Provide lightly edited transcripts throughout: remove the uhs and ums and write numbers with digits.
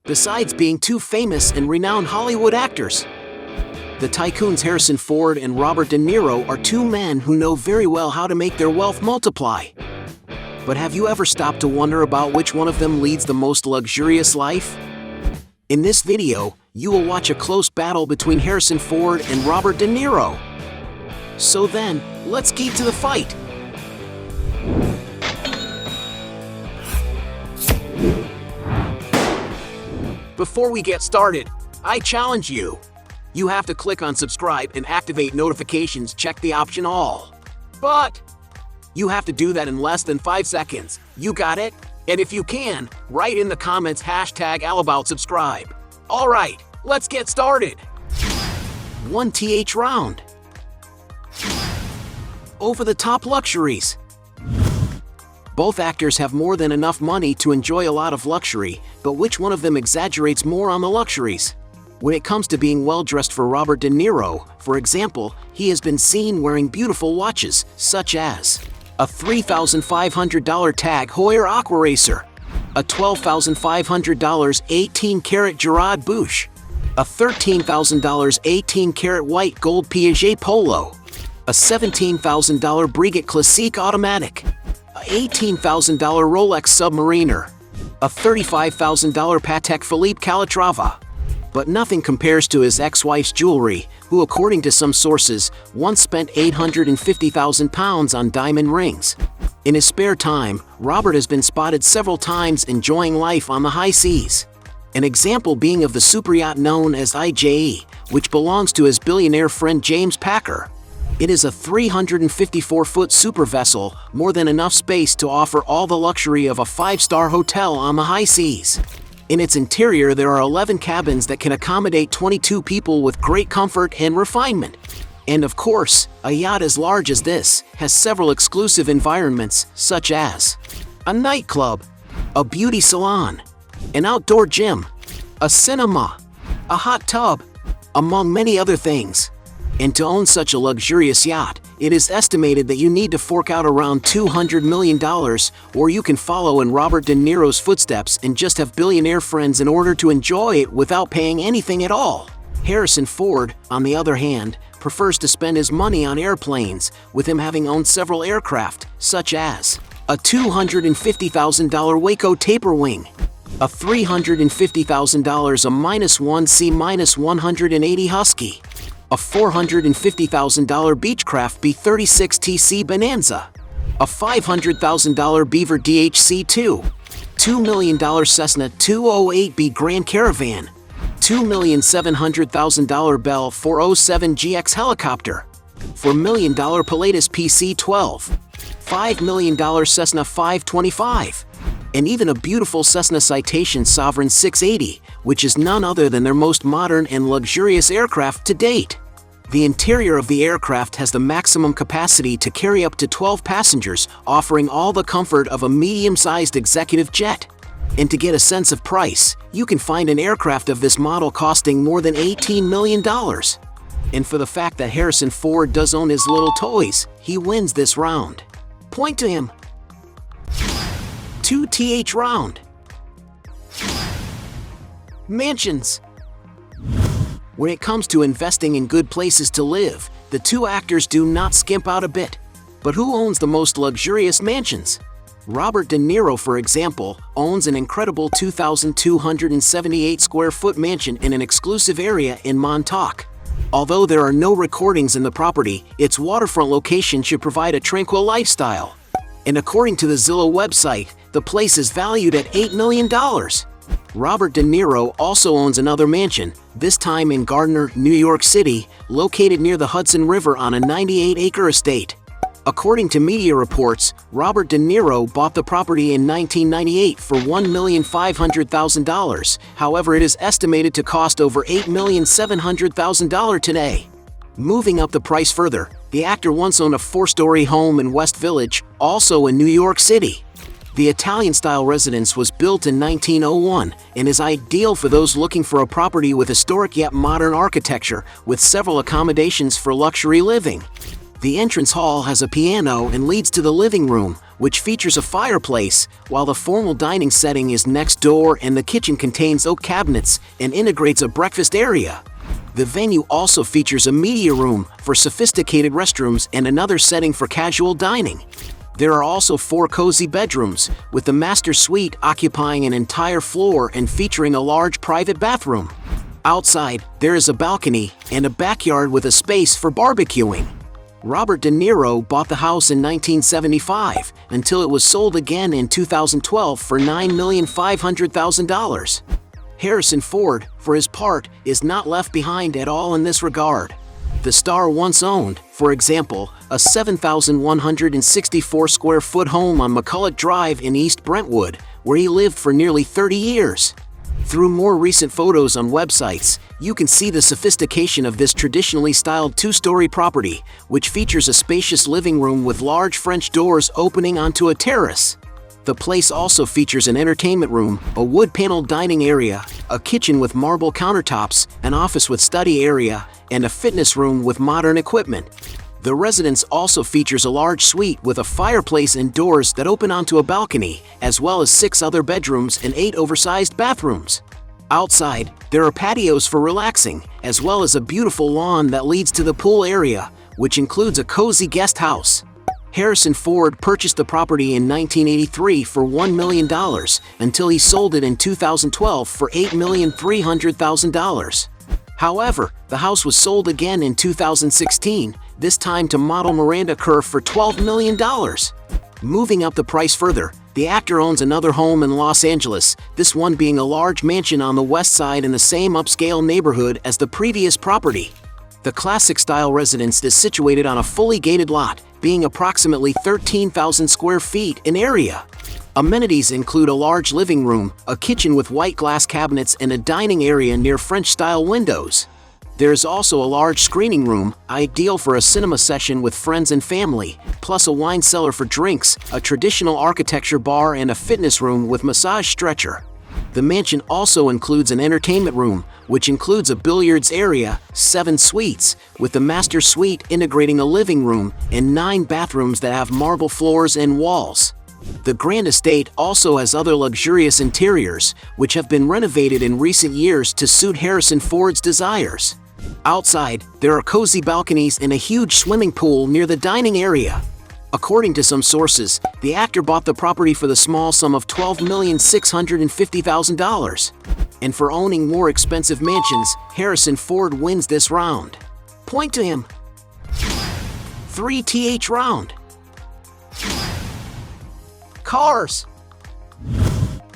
besides being two famous and renowned Hollywood actors. The tycoons Harrison Ford and Robert De Niro are two men who know very well how to make their wealth multiply. But have you ever stopped to wonder about which one of them leads the most luxurious life? In this video, you will watch a close battle between Harrison Ford and Robert De Niro. So then, let's get to the fight. Before we get started, I challenge you. You have to click on subscribe and activate notifications, check the option all. But you have to do that in less than 5 seconds. You got it? And if you can, write in the comments #AllAboutSubscribe. Alright, let's get started. 1th round. Over-the-top luxuries. Both actors have more than enough money to enjoy a lot of luxury, but which one of them exaggerates more on the luxuries? When it comes to being well-dressed for Robert De Niro, for example, he has been seen wearing beautiful watches, such as a $3,500 Tag Heuer Aqua Racer, a $12,500 18-karat Gerard Bouche, a $13,000 18-karat white gold Piaget Polo, a $17,000 Breguet Classique Automatic, a $18,000 Rolex Submariner, a $35,000 Patek Philippe Calatrava. But nothing compares to his ex-wife's jewelry, who according to some sources, once spent £850,000 on diamond rings. In his spare time, Robert has been spotted several times enjoying life on the high seas. An example being of the superyacht known as IJE, which belongs to his billionaire friend James Packer. It is a 354-foot super vessel, more than enough space to offer all the luxury of a 5-star hotel on the high seas. In its interior, there are 11 cabins that can accommodate 22 people with great comfort and refinement. And of course, a yacht as large as this has several exclusive environments, such as a nightclub, a beauty salon, an outdoor gym, a cinema, a hot tub, among many other things. And to own such a luxurious yacht, it is estimated that you need to fork out around $200 million, or you can follow in Robert De Niro's footsteps and just have billionaire friends in order to enjoy it without paying anything at all. Harrison Ford, on the other hand, prefers to spend his money on airplanes, with him having owned several aircraft, such as a $250,000 Waco Taper Wing, a $350,000 A-1C-180 Husky, a $450,000 Beechcraft B-36TC Bonanza, a $500,000 Beaver DHC-2, $2 million Cessna 208B Grand Caravan, $2,700,000 Bell 407 GX helicopter, $4 million Pilatus PC-12, $5 million Cessna 525, and even a beautiful Cessna Citation Sovereign 680, which is none other than their most modern and luxurious aircraft to date. The interior of the aircraft has the maximum capacity to carry up to 12 passengers, offering all the comfort of a medium-sized executive jet. And to get a sense of price, you can find an aircraft of this model costing more than $18 million. And for the fact that Harrison Ford does own his little toys, he wins this round. Point to him. 2th round. Mansions. When it comes to investing in good places to live, the two actors do not skimp out a bit. But who owns the most luxurious mansions? Robert De Niro, for example, owns an incredible 2,278 square foot mansion in an exclusive area in Montauk. Although there are no recordings in the property, its waterfront location should provide a tranquil lifestyle. And according to the Zillow website, the place is valued at $8 million. Robert De Niro also owns another mansion, this time in Gardner, New York City, located near the Hudson River on a 98-acre estate. According to media reports, Robert De Niro bought the property in 1998 for $1,500,000. However, it is estimated to cost over $8,700,000 today. Moving up the price further, the actor once owned a 4-story home in West Village, also in New York City. The Italian-style residence was built in 1901 and is ideal for those looking for a property with historic yet modern architecture, with several accommodations for luxury living. The entrance hall has a piano and leads to the living room, which features a fireplace, while the formal dining setting is next door and the kitchen contains oak cabinets and integrates a breakfast area. The venue also features a media room for sophisticated restrooms and another setting for casual dining. There are also 4 cozy bedrooms, with the master suite occupying an entire floor and featuring a large private bathroom. Outside, there is a balcony and a backyard with a space for barbecuing. Robert De Niro bought the house in 1975 until it was sold again in 2012 for $9,500,000. Harrison Ford, for his part, is not left behind at all in this regard. The star once owned, for example, a 7,164 square foot home on McCulloch Drive in East Brentwood, where he lived for nearly 30 years. Through more recent photos on websites, you can see the sophistication of this traditionally styled 2-story property, which features a spacious living room with large French doors opening onto a terrace. The place also features an entertainment room, a wood-paneled dining area, a kitchen with marble countertops, an office with study area, and a fitness room with modern equipment. The residence also features a large suite with a fireplace and doors that open onto a balcony, as well as 6 other bedrooms and 8 oversized bathrooms. Outside, there are patios for relaxing, as well as a beautiful lawn that leads to the pool area, which includes a cozy guest house. Harrison Ford purchased the property in 1983 for $1 million until he sold it in 2012 for $8,300,000. However, the house was sold again in 2016, this time to model Miranda Kerr for $12 million. Moving up the price further, the actor owns another home in Los Angeles, this one being a large mansion on the west side in the same upscale neighborhood as the previous property. The classic-style residence is situated on a fully gated lot, being approximately 13,000 square feet in area. Amenities include a large living room, a kitchen with white glass cabinets, and a dining area near French-style windows. There is also a large screening room, ideal for a cinema session with friends and family, plus a wine cellar for drinks, a traditional architecture bar, and a fitness room with massage stretcher. The mansion also includes an entertainment room, which includes a billiards area, 7 suites, with the master suite integrating a living room, and 9 bathrooms that have marble floors and walls. The grand estate also has other luxurious interiors, which have been renovated in recent years to suit Harrison Ford's desires. Outside, there are cozy balconies and a huge swimming pool near the dining area. According to some sources, the actor bought the property for the small sum of $12,650,000. And for owning more expensive mansions, Harrison Ford wins this round. Point to him. 3th round. Cars.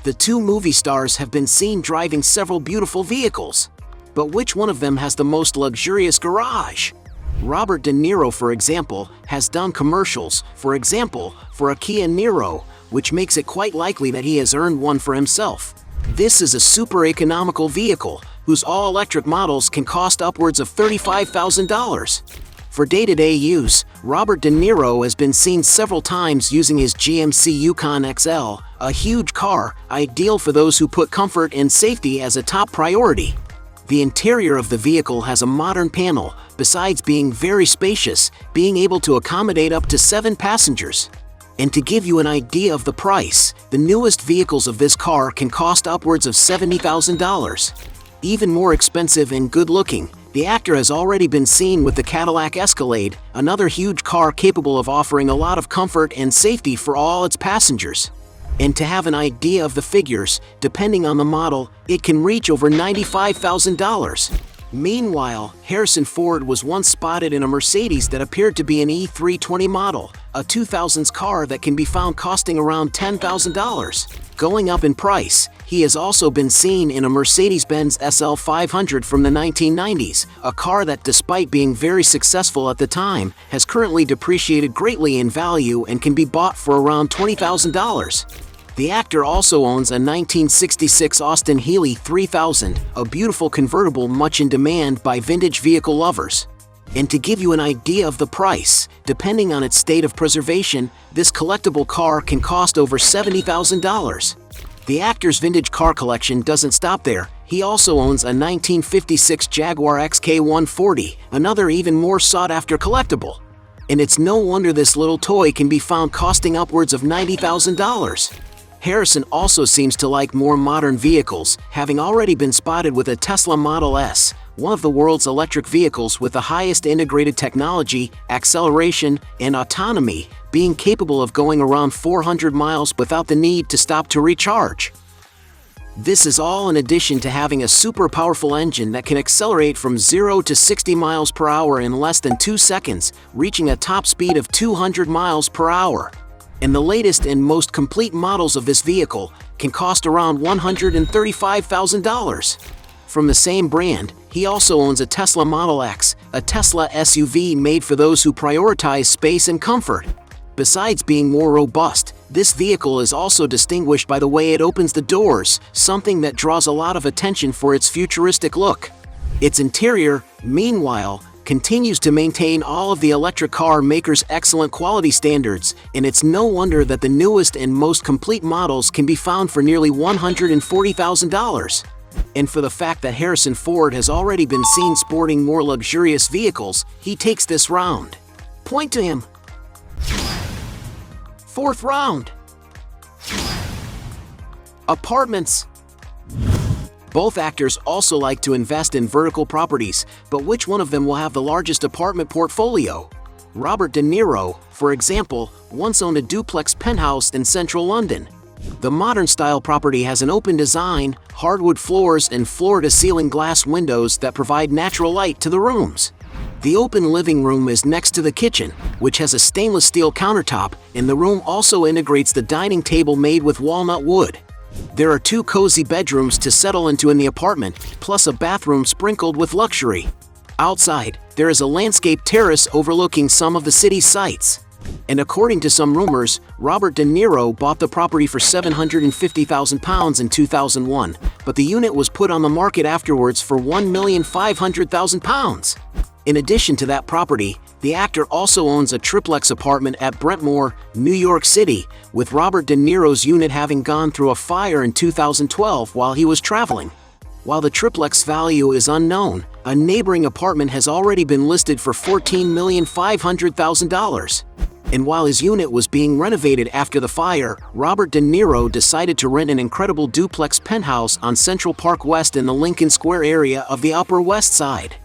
The 2 movie stars have been seen driving several beautiful vehicles. But which one of them has the most luxurious garage? Robert De Niro, for example, has done commercials, for example, for a Kia Niro, which makes it quite likely that he has earned one for himself. This is a super economical vehicle, whose all-electric models can cost upwards of $35,000. For day-to-day use, Robert De Niro has been seen several times using his GMC Yukon XL, a huge car, ideal for those who put comfort and safety as a top priority. The interior of the vehicle has a modern panel, besides being very spacious, being able to accommodate up to 7 passengers. And to give you an idea of the price, the newest vehicles of this car can cost upwards of $70,000. Even more expensive and good-looking, the actor has already been seen with the Cadillac Escalade, another huge car capable of offering a lot of comfort and safety for all its passengers. And to have an idea of the figures, depending on the model, it can reach over $95,000. Meanwhile, Harrison Ford was once spotted in a Mercedes that appeared to be an E320 model, a 2000s car that can be found costing around $10,000. Going up in price, he has also been seen in a Mercedes-Benz SL 500 from the 1990s, a car that, despite being very successful at the time, has currently depreciated greatly in value and can be bought for around $20,000. The actor also owns a 1966 Austin Healey 3000, a beautiful convertible much in demand by vintage vehicle lovers. And to give you an idea of the price, depending on its state of preservation, this collectible car can cost over $70,000. The actor's vintage car collection doesn't stop there. He also owns a 1956 Jaguar XK140, another even more sought-after collectible. And it's no wonder this little toy can be found costing upwards of $90,000. Harrison also seems to like more modern vehicles, having already been spotted with a Tesla Model S, one of the world's electric vehicles with the highest integrated technology, acceleration, and autonomy, being capable of going around 400 miles without the need to stop to recharge. This is all in addition to having a super powerful engine that can accelerate from 0 to 60 miles per hour in less than 2 seconds, reaching a top speed of 200 miles per hour. And the latest and most complete models of this vehicle can cost around $135,000. From the same brand, he also owns a Tesla Model X, a Tesla SUV made for those who prioritize space and comfort. Besides being more robust, this vehicle is also distinguished by the way it opens the doors, something that draws a lot of attention for its futuristic look. Its interior, meanwhile, continues to maintain all of the electric car makers' excellent quality standards, and it's no wonder that the newest and most complete models can be found for nearly $140,000. And for the fact that Harrison Ford has already been seen sporting more luxurious vehicles, he takes this round. Point to him. Fourth round. Apartments. Both actors also like to invest in vertical properties, but which one of them will have the largest apartment portfolio? Robert De Niro, for example, once owned a duplex penthouse in central London. The modern-style property has an open design, hardwood floors, and floor-to-ceiling glass windows that provide natural light to the rooms. The open living room is next to the kitchen, which has a stainless steel countertop, and the room also integrates the dining table made with walnut wood. There are 2 cozy bedrooms to settle into in the apartment, plus a bathroom sprinkled with luxury. Outside, there is a landscape terrace overlooking some of the city's sights. And according to some rumors, Robert De Niro bought the property for £750,000 in 2001, but the unit was put on the market afterwards for £1,500,000. In addition to that property, the actor also owns a triplex apartment at Brentwood, New York City, with Robert De Niro's unit having gone through a fire in 2012 while he was traveling. While the triplex value is unknown, a neighboring apartment has already been listed for $14,500,000. And while his unit was being renovated after the fire, Robert De Niro decided to rent an incredible duplex penthouse on Central Park West in the Lincoln Square area of the Upper West Side.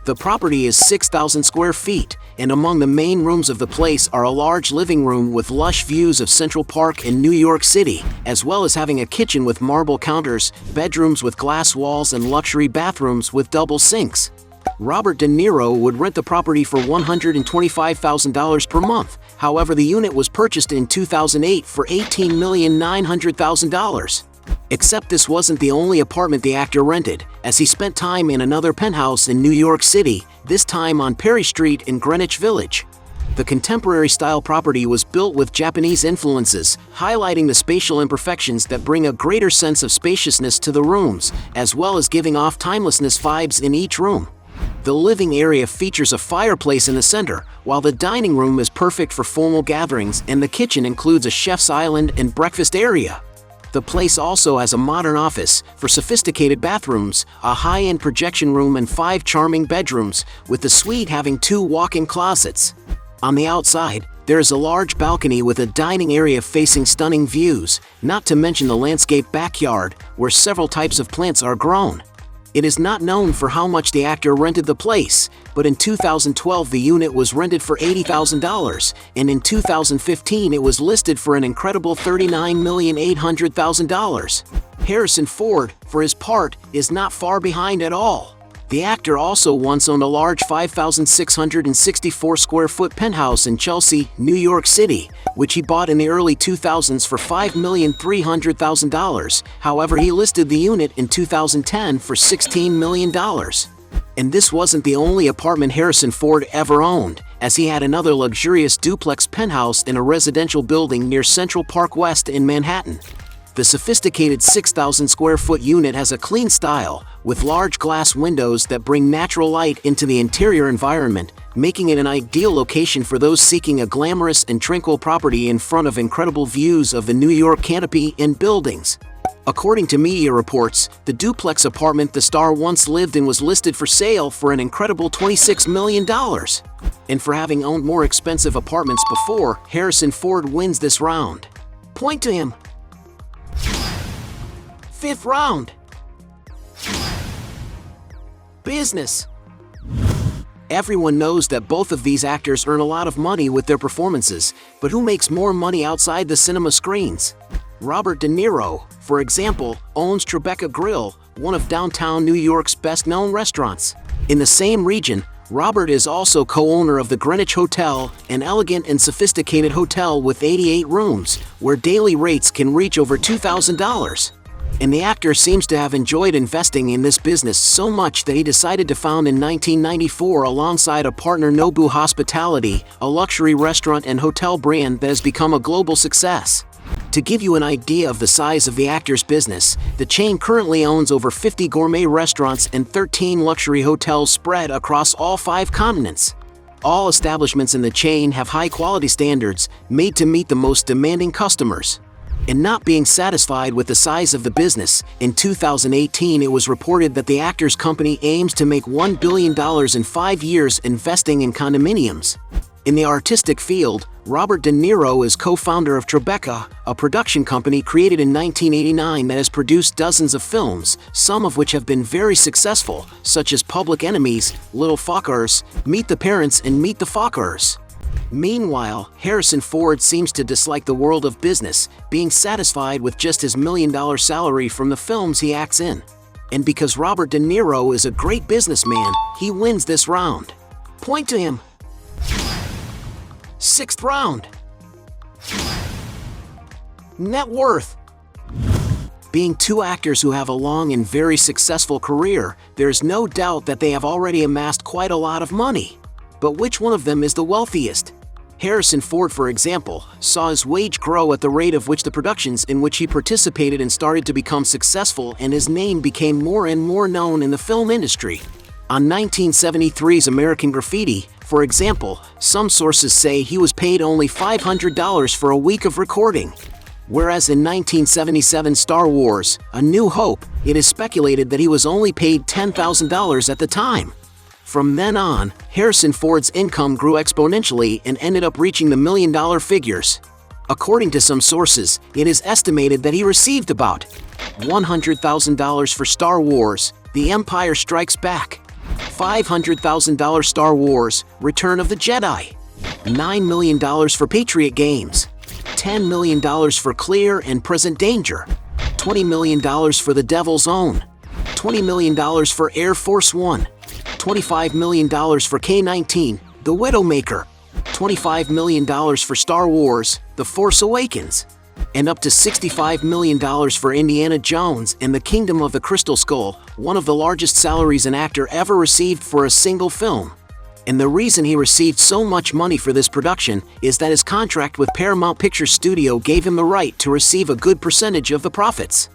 The property is 6,000 square feet, and among the main rooms of the place are a large living room with lush views of Central Park in New York City, as well as having a kitchen with marble counters, bedrooms with glass walls, and luxury bathrooms with double sinks. Robert De Niro would rent the property for $125,000 per month. However, the unit was purchased in 2008 for $18,900,000. Except this wasn't the only apartment the actor rented, as he spent time in another penthouse in New York City, this time on Perry Street in Greenwich Village. The contemporary-style property was built with Japanese influences, highlighting the spatial imperfections that bring a greater sense of spaciousness to the rooms, as well as giving off timelessness vibes in each room. The living area features a fireplace in the center, while the dining room is perfect for formal gatherings, and the kitchen includes a chef's island and breakfast area. The place also has a modern office, for sophisticated bathrooms, a high-end projection room, and 5 charming bedrooms, with the suite having 2 walk-in closets. On the outside, there is a large balcony with a dining area facing stunning views, not to mention the landscape backyard, where several types of plants are grown. It is not known for how much the actor rented the place, but in 2012 the unit was rented for $80,000, and in 2015 it was listed for an incredible $39,800,000. Harrison Ford, for his part, is not far behind at all. The actor also once owned a large 5,664 square foot penthouse in Chelsea, New York City, which he bought in the early 2000s for $5,300,000. However, he listed the unit in 2010 for $16 million. And this wasn't the only apartment Harrison Ford ever owned, as he had another luxurious duplex penthouse in a residential building near Central Park West in Manhattan. The sophisticated 6,000 square foot unit has a clean style, with large glass windows that bring natural light into the interior environment, making it an ideal location for those seeking a glamorous and tranquil property in front of incredible views of the New York canopy and buildings. According to media reports, the duplex apartment the star once lived in was listed for sale for an incredible $26 million. And for having owned more expensive apartments before, Harrison Ford wins this round. Point to him. 5th round. Business. Everyone knows that both of these actors earn a lot of money with their performances, but who makes more money outside the cinema screens? Robert De Niro, for example, owns Tribeca Grill, one of downtown New York's best-known restaurants. In the same region, Robert is also co-owner of the Greenwich Hotel, an elegant and sophisticated hotel with 88 rooms, where daily rates can reach over $2,000. And the actor seems to have enjoyed investing in this business so much that he decided to found in 1994 alongside a partner Nobu Hospitality, a luxury restaurant and hotel brand that has become a global success. To give you an idea of the size of the actor's business, the chain currently owns over 50 gourmet restaurants and 13 luxury hotels spread across all 5 continents. All establishments in the chain have high-quality standards made to meet the most demanding customers. And not being satisfied with the size of the business, in 2018 it was reported that the actor's company aims to make $1 billion in 5 years investing in condominiums. In the artistic field, Robert De Niro is co-founder of Tribeca, a production company created in 1989 that has produced dozens of films, some of which have been very successful, such as Public Enemies, Little Fockers, Meet the Parents and Meet the Fockers. Meanwhile, Harrison Ford seems to dislike the world of business, being satisfied with just his $1 million salary from the films he acts in. And because Robert De Niro is a great businessman, he wins this round. Point to him. 6th round. Net worth. Being two actors who have a long and very successful career, there's no doubt that they have already amassed quite a lot of money. But which one of them is the wealthiest? Harrison Ford, for example, saw his wage grow at the rate of which the productions in which he participated in started to become successful, and his name became more and more known in the film industry. On 1973's American Graffiti, for example, some sources say he was paid only $500 for a week of recording. Whereas in 1977's Star Wars: A New Hope, it is speculated that he was only paid $10,000 at the time. From then on, Harrison Ford's income grew exponentially and ended up reaching the million-dollar figures. According to some sources, it is estimated that he received about $100,000 for Star Wars: The Empire Strikes Back, $500,000 Star Wars: Return of the Jedi, $9 million for Patriot Games, $10 million for Clear and Present Danger, $20 million for The Devil's Own, $20 million for Air Force One, $25 million for K-19, The Widowmaker, $25 million for Star Wars: The Force Awakens, and up to $65 million for Indiana Jones and the Kingdom of the Crystal Skull, one of the largest salaries an actor ever received for a single film. And the reason he received so much money for this production is that his contract with Paramount Pictures Studio gave him the right to receive a good percentage of the profits.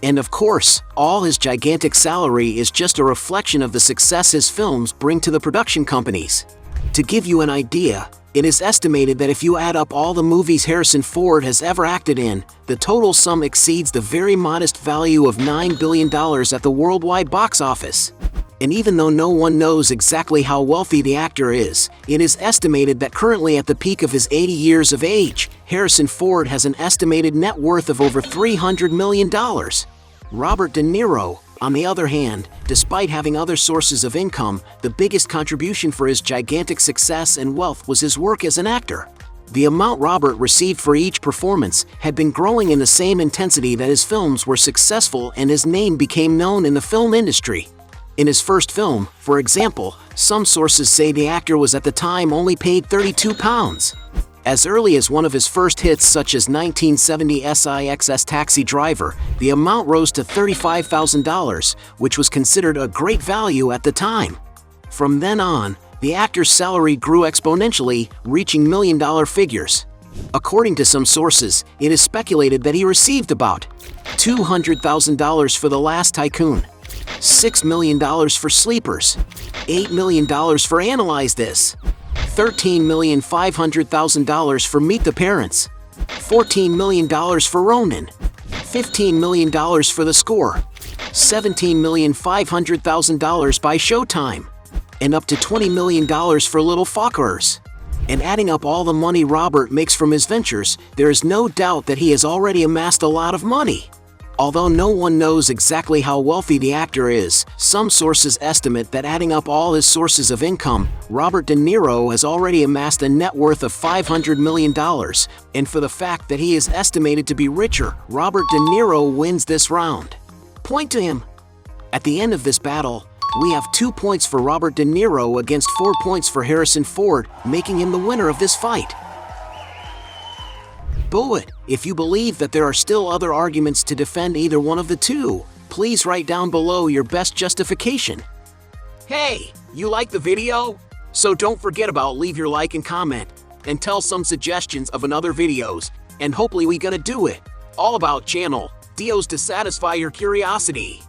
And of course, all his gigantic salary is just a reflection of the success his films bring to the production companies. To give you an idea, it is estimated that if you add up all the movies Harrison Ford has ever acted in, the total sum exceeds the very modest value of $9 billion at the worldwide box office. And even though no one knows exactly how wealthy the actor is, it is estimated that currently at the peak of his 80 years of age, Harrison Ford has an estimated net worth of over $300 million. Robert De Niro, on the other hand, despite having other sources of income, the biggest contribution for his gigantic success and wealth was his work as an actor. The amount Robert received for each performance had been growing in the same intensity that his films were successful, and his name became known in the film industry. In his first film, for example, some sources say the actor was at the time only paid £32. As early as one of his first hits, such as 1970's SIX's Taxi Driver, the amount rose to $35,000, which was considered a great value at the time. From then on, the actor's salary grew exponentially, reaching million-dollar figures. According to some sources, it is speculated that he received about $200,000 for The Last Tycoon, $6 million for Sleepers, $8 million for Analyze This, $13,500,000 for Meet the Parents, $14 million for Ronin, $15 million for the score, $17,500,000 by Showtime, and up to $20 million for Little Fockers. And adding up all the money Robert makes from his ventures, there is no doubt that he has already amassed a lot of money. Although no one knows exactly how wealthy the actor is, some sources estimate that adding up all his sources of income, Robert De Niro has already amassed a net worth of $500 million, and for the fact that he is estimated to be richer, Robert De Niro wins this round. Point to him. At the end of this battle, we have 2 points for Robert De Niro against 4 points for Harrison Ford, making him the winner of this fight. But if you believe that there are still other arguments to defend either one of the two, please write down below your best justification. Hey, you like the video? So don't forget about leave your like and comment, and tell some suggestions of another videos, and hopefully we gonna do it. All about channel Dios to satisfy your curiosity.